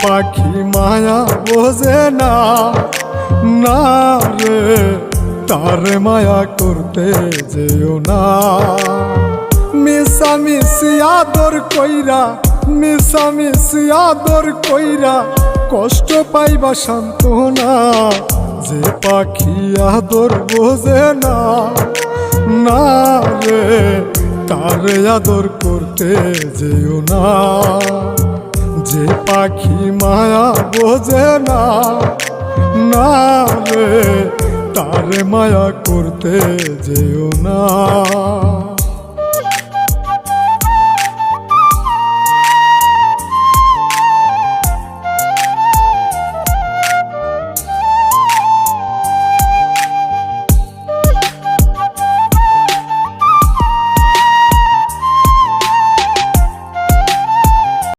পাখি মায়া বোঝে না, না রে তারে মায়া করতে যেও না। মিশামিশি আদর কইরা, মিশামিশি আদর কইরা কষ্ট পাইবা সান্ত্বনা। যে পাখি আদর বোঝে না, না রে তারে আদর করতে যেও না। যে পাখি মায়া বোঝে না, না রে তারে মায়া করতে যেও না।